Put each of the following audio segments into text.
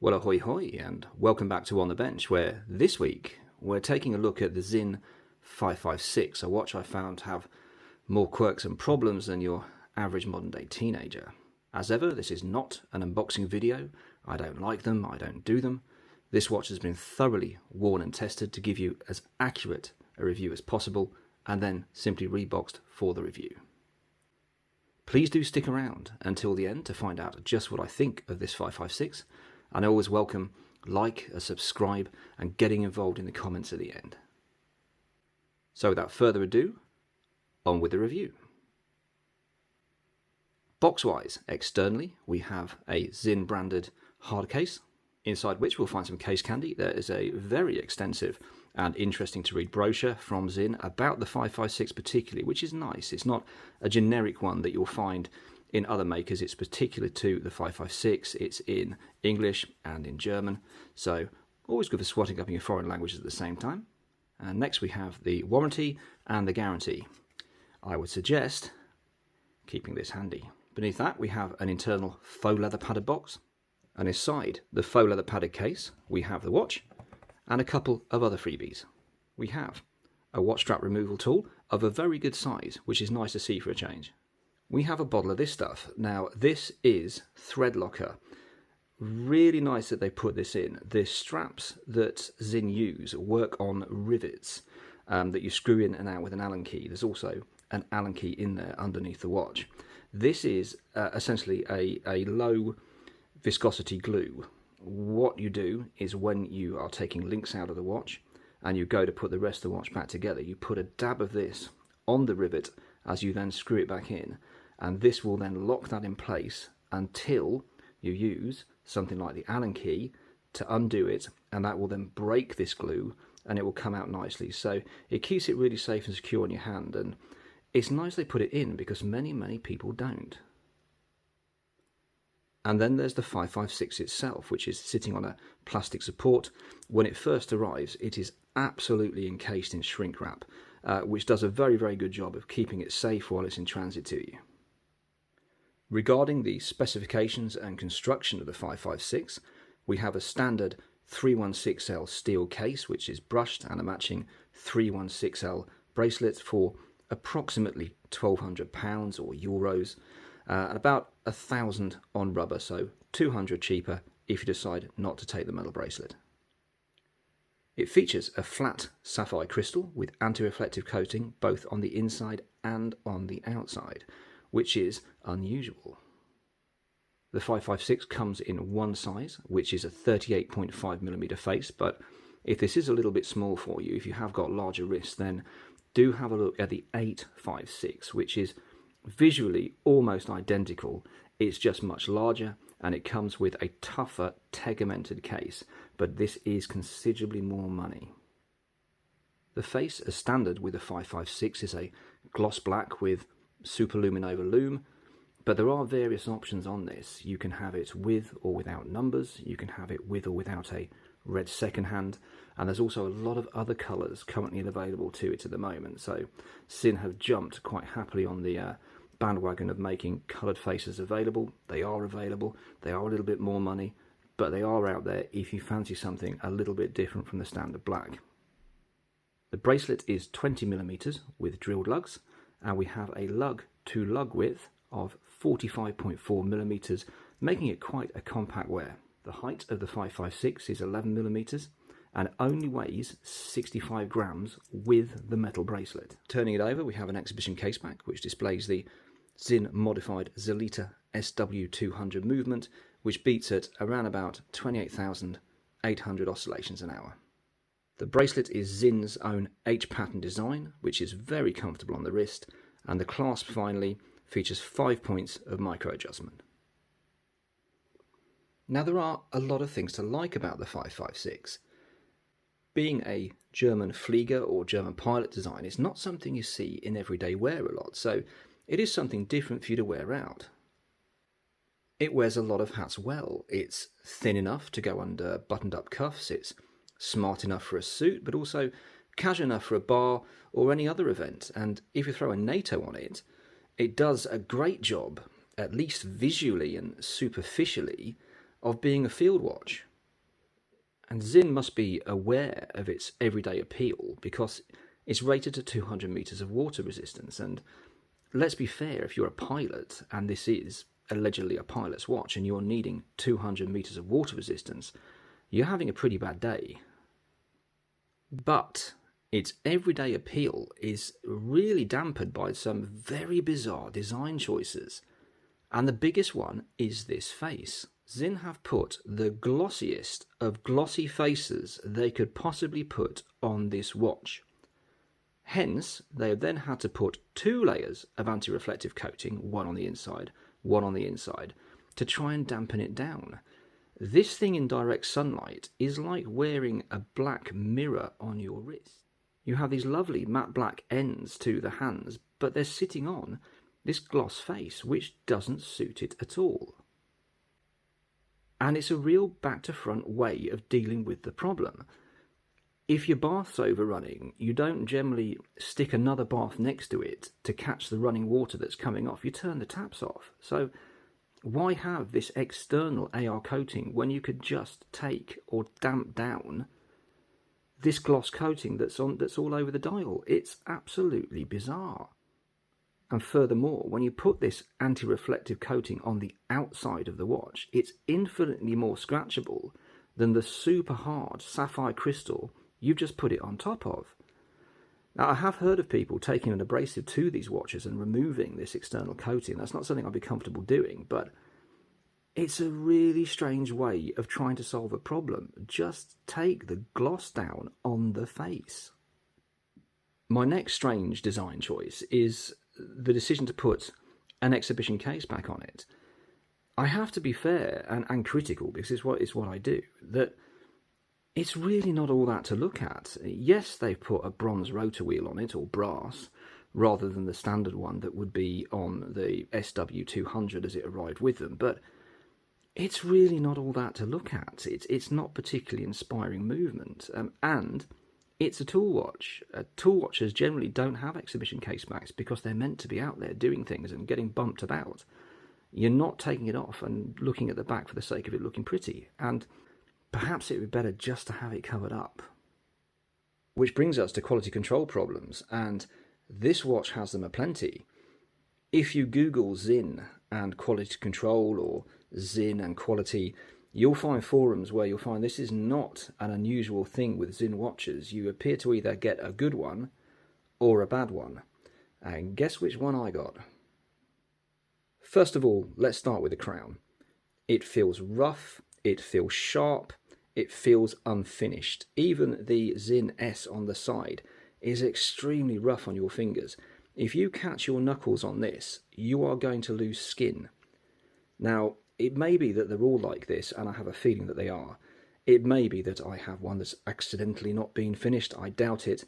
Well, ahoy-hoy, and welcome back to On the Bench, where this week we're taking a look at the Sinn 556, a watch I found to have more quirks and problems than your average modern-day teenager. As ever, this is not an unboxing video. I don't like them, I don't do them. This watch has been thoroughly worn and tested to give you as accurate a review as possible, and then simply reboxed for the review. Please do stick around until the end to find out just what I think of this 556. And I always welcome a subscribe, and getting involved in the comments at the end. So without further ado, on with the review. Box-wise, externally, we have a Sinn branded hard case, inside which we'll find some case candy. There is a very extensive and interesting to read brochure from Sinn about the 556 particularly, which is nice. It's not a generic one that you'll find in other makers. It's particular to the 556. It's in English and in German, so always good for swatting up in your foreign languages at the same time. And next we have the warranty and the guarantee. I would suggest keeping this handy. Beneath that we have an internal faux leather padded box, and inside the faux leather padded case we have the watch and a couple of other freebies. We have a watch strap removal tool of a very good size, which is nice to see for a change. We have a bottle of this stuff. Now, this is thread locker. Really nice that they put this in. The straps that Sinn use work on rivets that you screw in and out with an Allen key. There's also an Allen key in there underneath the watch. This is essentially a low viscosity glue. What you do is when you are taking links out of the watch and you go to put the rest of the watch back together, you put a dab of this on the rivet as you then screw it back in, and this will then lock that in place until you use something like the Allen key to undo it, and that will then break this glue and it will come out nicely. So it keeps it really safe and secure on your hand, and it's nice they put it in because many people don't. And then there's the 556 itself, which is sitting on a plastic support. When it first arrives, it is absolutely encased in shrink wrap, which does a very good job of keeping it safe while it's in transit to you. Regarding the specifications and construction of the 556, we have a standard 316L steel case, which is brushed, and a matching 316L bracelet for approximately £1,200 or euros, and about 1,000 on rubber, so 200 cheaper if you decide not to take the metal bracelet. It features a flat sapphire crystal with anti-reflective coating both on the inside and on the outside, which is unusual. The 556 comes in one size, which is a 38.5mm face, but if this is a little bit small for you, if you have got larger wrists, then do have a look at the 856, which is visually almost identical. It's just much larger, and it comes with a tougher tegmented case, but this is considerably more money. The face, as standard with the 556, is a gloss black with superluminova lume, but there are various options on this. You can have it with or without numbers, you can have it with or without a red second hand, and there's also a lot of other colours currently available to it at the moment, so Sinn have jumped quite happily on the bandwagon of making coloured faces available. They are available, they are a little bit more money, but they are out there if you fancy something a little bit different from the standard black. The bracelet is 20mm with drilled lugs, and we have a lug to lug width of 45.4mm, making it quite a compact wear. The height of the 556 is 11mm and only weighs 65 grams with the metal bracelet. Turning it over, we have an exhibition caseback which displays the Sinn modified Zelita SW200 movement, which beats at around about 28,800 oscillations an hour. The bracelet is Sinn's own H-pattern design, which is very comfortable on the wrist, and the clasp finally features 5 points of micro adjustment. Now, there are a lot of things to like about the 556. Being a German Flieger or German pilot design is not something you see in everyday wear a lot, so it is something different for you to wear out. It wears a lot of hats well. It's thin enough to go under buttoned up cuffs, it's smart enough for a suit, but also casual enough for a bar or any other event, and if you throw a NATO on it, it does a great job, at least visually and superficially, of being a field watch. And Sinn must be aware of its everyday appeal because it's rated at 200 meters of water resistance. And let's be fair, if you're a pilot and this is allegedly a pilot's watch and you're needing 200 meters of water resistance, you're having a pretty bad day. But its everyday appeal is really dampened by some very bizarre design choices. And the biggest one is this face. Sinn have put the glossiest of glossy faces they could possibly put on this watch. Hence, they have then had to put 2 layers of anti-reflective coating, one on the inside, to try and dampen it down. This thing in direct sunlight is like wearing a black mirror on your wrist. You have these lovely matte black ends to the hands, but they're sitting on this gloss face, which doesn't suit it at all. And it's a real back-to-front way of dealing with the problem. If your bath's overrunning, you don't generally stick another bath next to it to catch the running water that's coming off. You turn the taps off. So why have this external AR coating when you could just take or damp down this gloss coating that's all over the dial? It's absolutely bizarre. And furthermore, when you put this anti-reflective coating on the outside of the watch, it's infinitely more scratchable than the super hard sapphire crystal you've just put it on top of. Now, I have heard of people taking an abrasive to these watches and removing this external coating. That's not something I'd be comfortable doing, but it's a really strange way of trying to solve a problem. Just take the gloss down on the face. My next strange design choice is the decision to put an exhibition case back on it. I have to be fair and critical, because it's what I do, that it's really not all that to look at. Yes, they've put a bronze rotor wheel on it, or brass, rather than the standard one that would be on the SW200 as it arrived with them, but it's really not all that to look at. It's not particularly inspiring movement, and it's a tool watch. Tool watches generally don't have exhibition case backs because they're meant to be out there doing things and getting bumped about. You're not taking it off and looking at the back for the sake of it looking pretty, and perhaps it would be better just to have it covered up. Which brings us to quality control problems, and this watch has them aplenty. If you Google Sinn and quality control, or Sinn and quality, you'll find forums where you'll find this is not an unusual thing with Sinn watches. You appear to either get a good one or a bad one. And guess which one I got? First of all, let's start with the crown. It feels rough, it feels sharp, it feels unfinished. Even the Sinn S on the side is extremely rough on your fingers. If you catch your knuckles on this, you are going to lose skin. Now, it may be that they're all like this, and I have a feeling that they are. It may be that I have one that's accidentally not been finished. I doubt it.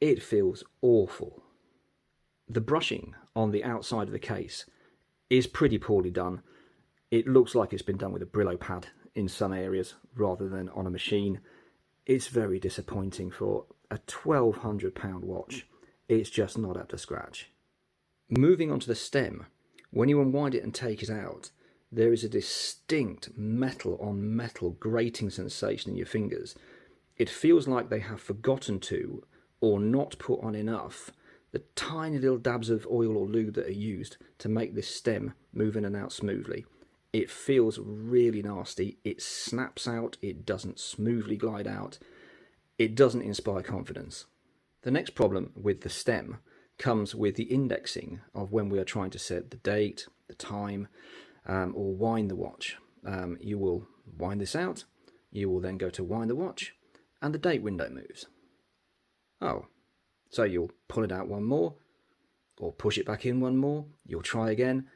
It feels awful. The brushing on the outside of the case is pretty poorly done. It looks like it's been done with a Brillo pad in some areas rather than on a machine. It's very disappointing for a £1,200 watch. It's just not up to scratch. Moving on to the stem, when you unwind it and take it out, there is a distinct metal on metal grating sensation in your fingers. It feels like they have forgotten to, or not put on enough, the tiny little dabs of oil or lube that are used to make this stem move in and out smoothly. It feels really nasty. It snaps out. It doesn't smoothly glide out. It doesn't inspire confidence. The next problem with the stem comes with the indexing of when we are trying to set the date, the time, or wind the watch. You will wind this out, you will then go to wind the watch, and the date window moves. Oh, so you'll pull it out one more, or push it back in one more, you'll try again,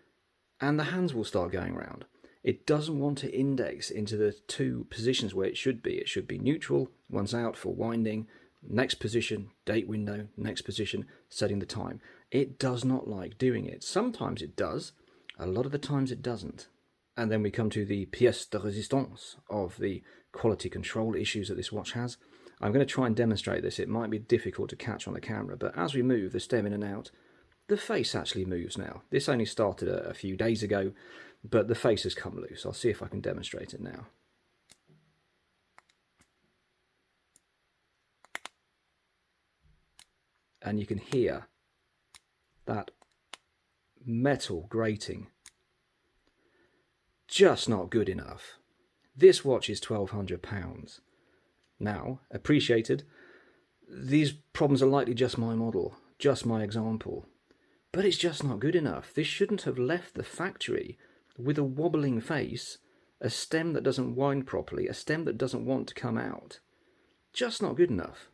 and the hands will start going around. It doesn't want to index into the two positions where it should be. It should be neutral, one's out for winding, next position, date window, next position, setting the time. It does not like doing it. Sometimes it does, a lot of the times it doesn't. And then we come to the pièce de résistance of the quality control issues that this watch has. I'm going to try and demonstrate this. It might be difficult to catch on the camera, but as we move the stem in and out, the face actually moves now. This only started a few days ago, but the face has come loose. I'll see if I can demonstrate it now. and you can hear that metal grating. Just not good enough. This watch is £1,200. Now, appreciated, these problems are likely just my model, just my example, but it's just not good enough. This shouldn't have left the factory with a wobbling face, a stem that doesn't wind properly, a stem that doesn't want to come out. Just not good enough.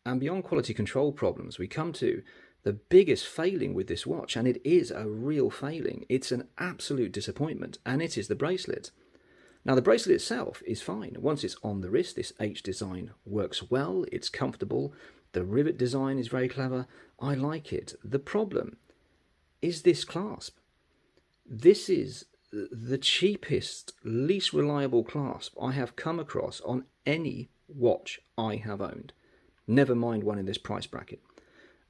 And beyond quality control problems, we come to the biggest failing with this watch, and it is a real failing. It's an absolute disappointment, and it is the bracelet. Now, the bracelet itself is fine. Once it's on the wrist, this H design works well, it's comfortable, the rivet design is very clever, I like it. The problem is this clasp. This is the cheapest, least reliable clasp I have come across on any watch I have owned. Never mind one in this price bracket.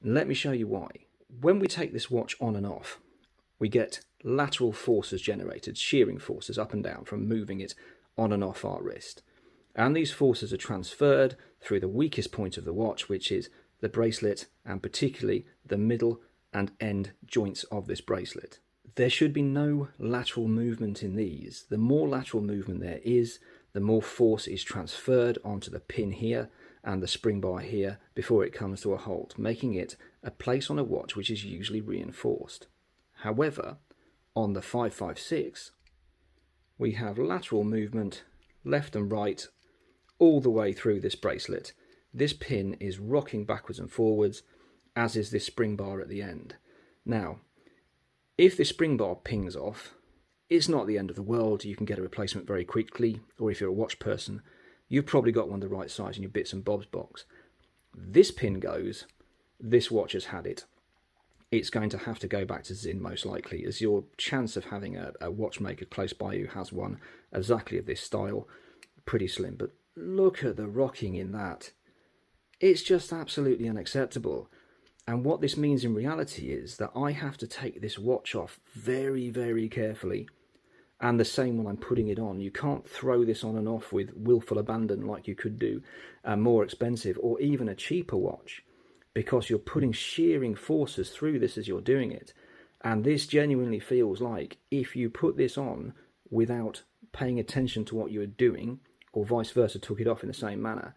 Let me show you why. When we take this watch on and off, we get lateral forces generated, shearing forces up and down from moving it on and off our wrist. And these forces are transferred through the weakest point of the watch, which is the bracelet, and particularly the middle and end joints of this bracelet. There should be no lateral movement in these. The more lateral movement there is, the more force is transferred onto the pin here and the spring bar here before it comes to a halt, making it a place on a watch which is usually reinforced. However, on the 556, we have lateral movement left and right all the way through this bracelet. This pin is rocking backwards and forwards, as is this spring bar at the end. Now, if this spring bar pings off, it's not the end of the world. You can get a replacement very quickly, or if you're a watch person, you've probably got one the right size in your bits and bobs box. This pin goes, this watch has had it. It's going to have to go back to Sinn most likely, as your chance of having a watchmaker close by you has one exactly of this style, pretty slim. But look at the rocking in that. It's just absolutely unacceptable. And what this means in reality is that I have to take this watch off very, very carefully. And the same when I'm putting it on. You can't throw this on and off with willful abandon like you could do a more expensive or even a cheaper watch, because you're putting shearing forces through this as you're doing it. And this genuinely feels like if you put this on without paying attention to what you were doing, or vice versa, took it off in the same manner,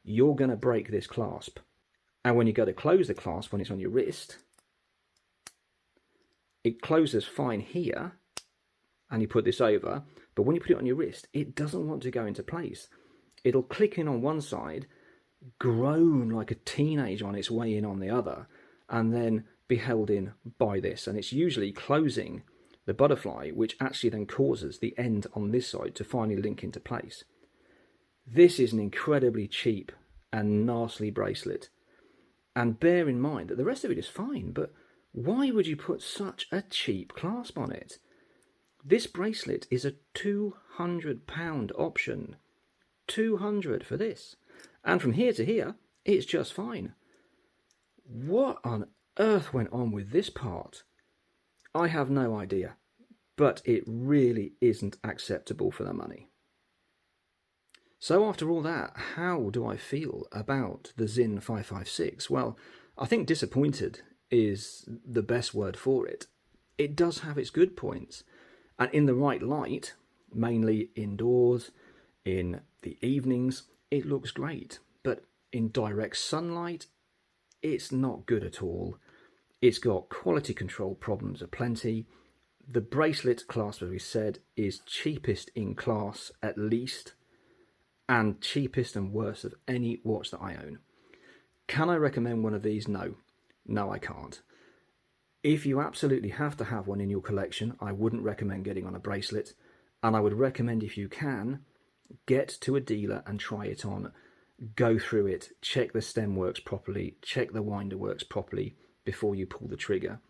you're going to break this clasp. And when you go to close the clasp, when it's on your wrist, it closes fine here, and you put this over, but when you put it on your wrist, it doesn't want to go into place. It'll click in on one side, groan like a teenager on its way in on the other, and then be held in by this. And it's usually closing the butterfly, which actually then causes the end on this side to finally link into place. This is an incredibly cheap and nasty bracelet. And bear in mind that the rest of it is fine, but why would you put such a cheap clasp on it? This bracelet is a £200 option. 200 for this. And from here to here, it's just fine. What on earth went on with this part? I have no idea, but it really isn't acceptable for the money. So after all that, how do I feel about the Sinn 556? Well, I think disappointed is the best word for it. It does have its good points, and in the right light, mainly indoors, in the evenings, it looks great. But in direct sunlight, it's not good at all. It's got quality control problems aplenty. The bracelet clasp, as we said, is cheapest in class at least, and cheapest and worst of any watch that I own. Can I recommend one of these? No. No, I can't. If you absolutely have to have one in your collection, I wouldn't recommend getting on a bracelet, and I would recommend, if you can, get to a dealer and try it on. Go through it, check the stem works properly, check the winder works properly before you pull the trigger.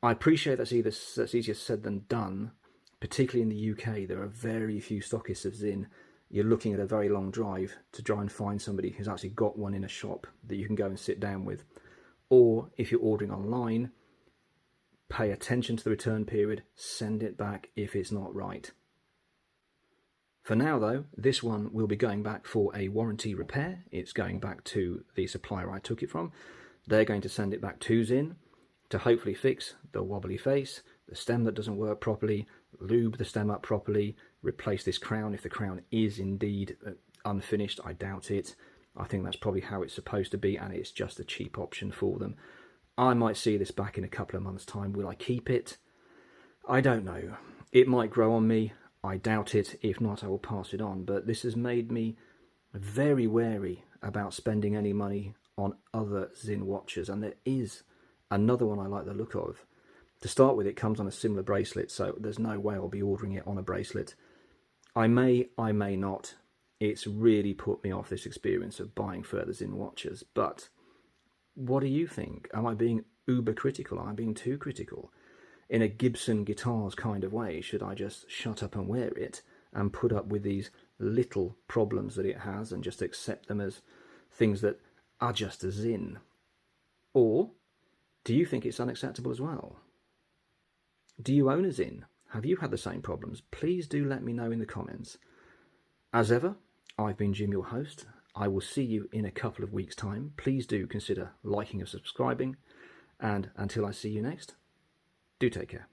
I appreciate that's easier said than done. Particularly in the UK, there are very few stockists of Sinn. You're looking at a very long drive to try and find somebody who's actually got one in a shop that you can go and sit down with. Or if you're ordering online, pay attention to the return period, send it back if it's not right. For now though, this one will be going back for a warranty repair. It's going back to the supplier I took it from. They're going to send it back to Sinn to hopefully fix the wobbly face, the stem that doesn't work properly, lube the stem up properly, replace this crown if the crown is indeed unfinished. I doubt it. I think that's probably how it's supposed to be, and it's just a cheap option for them. I might see this back in a couple of months' time. Will I keep it? I don't know. It might grow on me. I doubt it. If not, I will pass it on. But this has made me very wary about spending any money on other Sinn watches. And there is another one I like the look of. To start with, it comes on a similar bracelet, so there's no way I'll be ordering it on a bracelet. I may not. It's really put me off this experience of buying further Sinn watches. But what do you think? Am I being uber critical? Am I being too critical? In a Gibson guitars kind of way, should I just shut up and wear it and put up with these little problems that it has and just accept them as things that are just a Sinn? Or do you think it's unacceptable as well? Do you own a Sinn? Have you had the same problems? Please do let me know in the comments. As ever, I've been Jim, your host. I will see you in a couple of weeks' time. Please do consider liking and subscribing. And until I see you next, do take care.